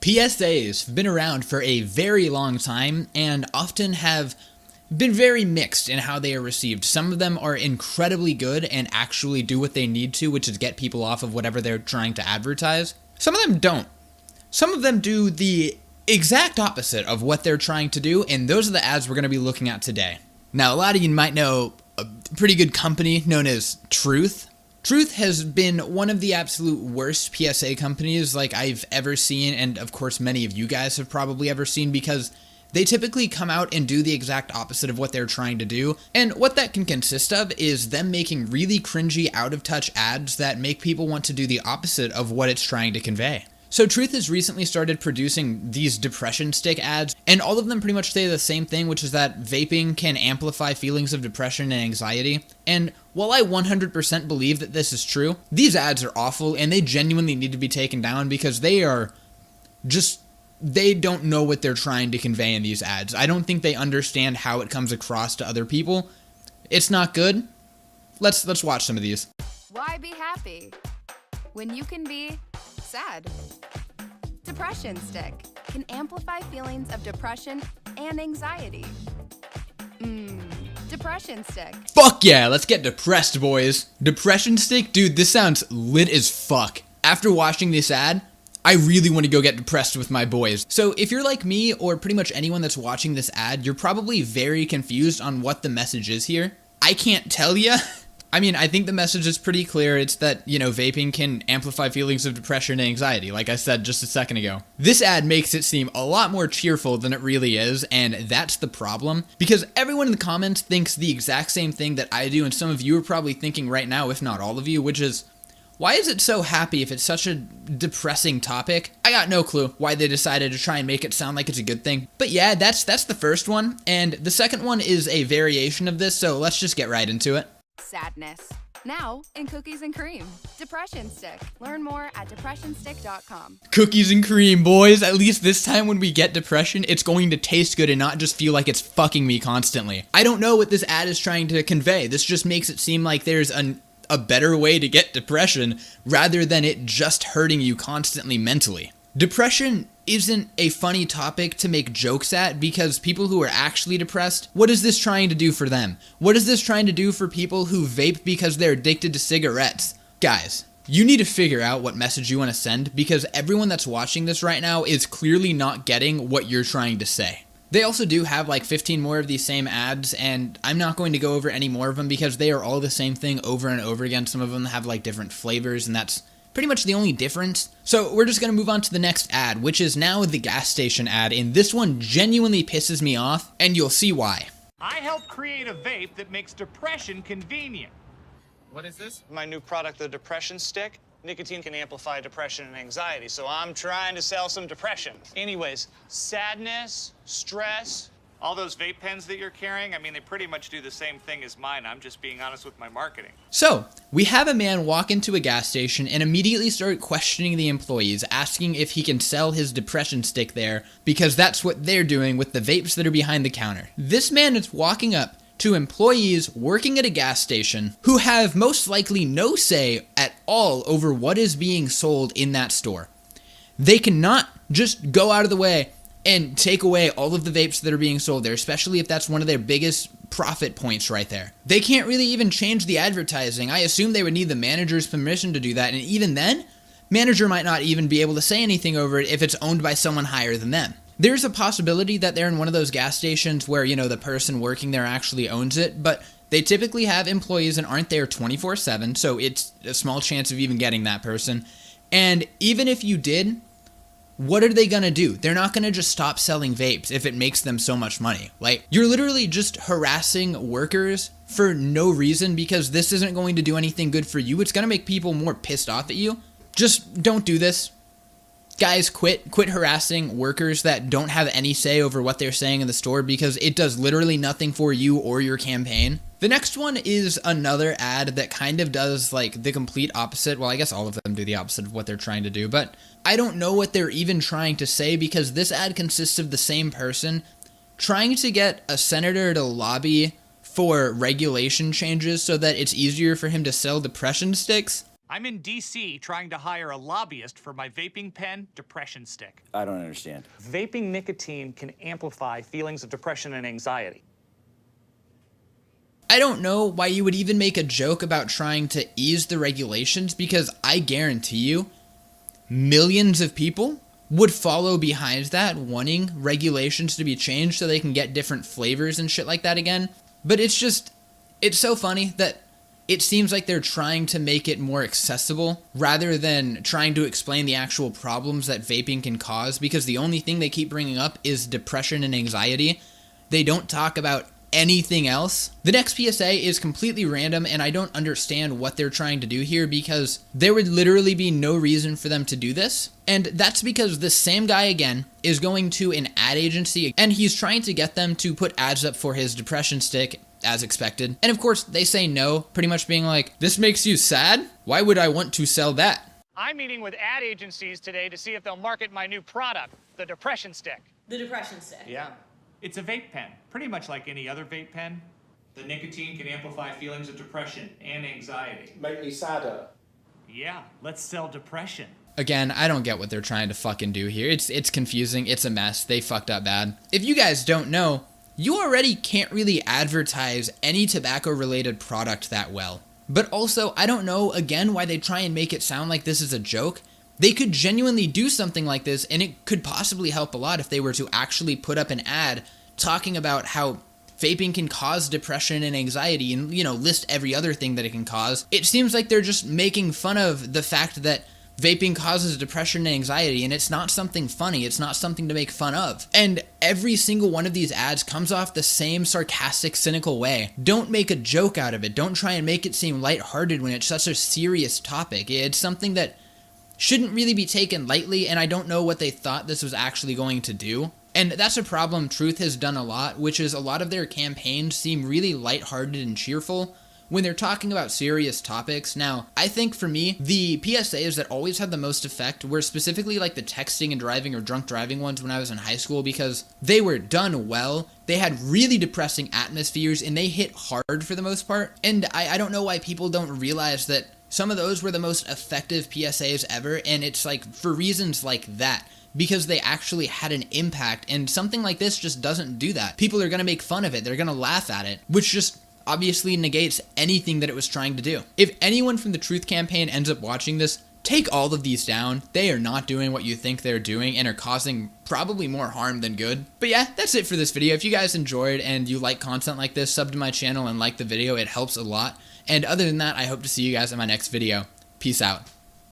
PSAs have been around for a very long time and often have been very mixed in how they are received. Some of them are incredibly good and actually do what they need to, which is get people off of whatever they're trying to advertise. Some of them don't. Some of them do the exact opposite of what they're trying to do, and those are the ads we're going to be looking at today. Now, a lot of you might know a pretty good company known as Truth. Truth has been one of the absolute worst PSA companies like I've ever seen, and of course many of you guys have probably ever seen, because they typically come out and do the exact opposite of what they're trying to do, and what that can consist of is them making really cringy, out-of-touch ads that make people want to do the opposite of what it's trying to convey. So Truth has recently started producing these depression stick ads, and all of them pretty much say the same thing, which is that vaping can amplify feelings of depression and anxiety. And while I 100% believe that this is true, these ads are awful and they genuinely need to be taken down because they don't know what they're trying to convey in these ads. I don't think they understand how it comes across to other people. It's not good. Let's watch some of these. Why be happy when you can be sad? Depression stick can amplify feelings of depression and anxiety. Depression stick. Fuck yeah, let's get depressed, boys. Depression stick? Dude, this sounds lit as fuck. After watching this ad, I really want to go get depressed with my boys. So if you're like me, or pretty much anyone that's watching this ad, you're probably very confused on what the message is here. I can't tell ya. I mean, I think the message is pretty clear. It's that, vaping can amplify feelings of depression and anxiety, like I said just a second ago. This ad makes it seem a lot more cheerful than it really is, and that's the problem, because everyone in the comments thinks the exact same thing that I do, and some of you are probably thinking right now, if not all of you, which is, why is it so happy if it's such a depressing topic? I got no clue why they decided to try and make it sound like it's a good thing. But yeah, that's the first one, and the second one is a variation of this, so let's just get right into it. Sadness. Now in cookies and cream. Depression stick. Learn more at depressionstick.com. Cookies and cream, boys. At least this time when we get depression, it's going to taste good and not just feel like it's fucking me constantly. I don't know what this ad is trying to convey. This just makes it seem like there's a better way to get depression rather than it just hurting you constantly mentally. Depression isn't a funny topic to make jokes at, because people who are actually depressed, what is this trying to do for them? What is this trying to do for people who vape because they're addicted to cigarettes? Guys, you need to figure out what message you want to send, because everyone that's watching this right now is clearly not getting what you're trying to say. They also do have like 15 more of these same ads, and I'm not going to go over any more of them because they are all the same thing over and over again. Some of them have like different flavors, and that's pretty much the only difference. So we're just going to move on to the next ad, which is now the gas station ad, and this one genuinely pisses me off, and you'll see why. I helped create a vape that makes depression convenient. What is this? My new product, the depression stick. Nicotine can amplify depression and anxiety, so I'm trying to sell some depression. Anyways, sadness, stress. All those vape pens that you're carrying, I mean, they pretty much do the same thing as mine. I'm just being honest with my marketing. So, we have a man walk into a gas station and immediately start questioning the employees, asking if he can sell his depression stick there, because that's what they're doing with the vapes that are behind the counter. This man is walking up to employees working at a gas station who have most likely no say at all over what is being sold in that store. They cannot just go out of the way and take away all of the vapes that are being sold there, especially if that's one of their biggest profit points right there. They can't really even change the advertising. I assume they would need the manager's permission to do that, and even then, manager might not even be able to say anything over it if it's owned by someone higher than them. There's a possibility that they're in one of those gas stations where, the person working there actually owns it, but they typically have employees and aren't there 24/7, so it's a small chance of even getting that person. And even if you did, what are they gonna do? They're not gonna just stop selling vapes if it makes them so much money. Like, you're literally just harassing workers for no reason, because this isn't going to do anything good for you. It's gonna make people more pissed off at you. Just don't do this. Guys, quit harassing workers that don't have any say over what they're saying in the store, because it does literally nothing for you or your campaign. The next one is another ad that kind of does like the complete opposite. Well, I guess all of them do the opposite of what they're trying to do, but I don't know what they're even trying to say, because this ad consists of the same person trying to get a senator to lobby for regulation changes so that it's easier for him to sell depression sticks. I'm in DC trying to hire a lobbyist for my vaping pen depression stick. I don't understand. Vaping nicotine can amplify feelings of depression and anxiety. I don't know why you would even make a joke about trying to ease the regulations, because I guarantee you, millions of people would follow behind that, wanting regulations to be changed so they can get different flavors and shit like that again. But it's so funny that it seems like they're trying to make it more accessible rather than trying to explain the actual problems that vaping can cause, because the only thing they keep bringing up is depression and anxiety. They don't talk about anything else. The next PSA is completely random, and I don't understand what they're trying to do here, because there would literally be no reason for them to do this. And that's because the same guy again is going to an ad agency and he's trying to get them to put ads up for his depression stick, as expected. And of course they say no, pretty much being like, this makes you sad? Why would I want to sell that? I'm meeting with ad agencies today to see if they'll market my new product, the depression stick. The depression stick. Yeah. It's a vape pen, pretty much like any other vape pen. The nicotine can amplify feelings of depression and anxiety. Make me sadder. Yeah, let's sell depression. Again, I don't get what they're trying to fucking do here. It's confusing, it's a mess, they fucked up bad. If you guys don't know, you already can't really advertise any tobacco-related product that well. But also, I don't know, again, why they try and make it sound like this is a joke. They could genuinely do something like this, and it could possibly help a lot if they were to actually put up an ad talking about how vaping can cause depression and anxiety and, list every other thing that it can cause. It seems like they're just making fun of the fact that vaping causes depression and anxiety, and it's not something funny, it's not something to make fun of. And every single one of these ads comes off the same sarcastic, cynical way. Don't make a joke out of it. Don't try and make it seem lighthearted when it's such a serious topic. It's something that shouldn't really be taken lightly, and I don't know what they thought this was actually going to do. And that's a problem Truth has done a lot, which is a lot of their campaigns seem really lighthearted and cheerful when they're talking about serious topics. Now, I think for me, the PSAs that always had the most effect were specifically like the texting and driving or drunk driving ones when I was in high school, because they were done well. They had really depressing atmospheres and they hit hard for the most part. And I don't know why people don't realize that some of those were the most effective PSAs ever, and it's like for reasons like that, because they actually had an impact, and something like this just doesn't do that. People are going to make fun of it, they're going to laugh at it, which just obviously negates anything that it was trying to do. If anyone from the Truth campaign ends up watching this, take all of these down. They are not doing what you think they're doing and are causing probably more harm than good. But yeah, that's it for this video. If you guys enjoyed and you like content like this, sub to my channel and like the video. It helps a lot. And other than that, I hope to see you guys in my next video. Peace out.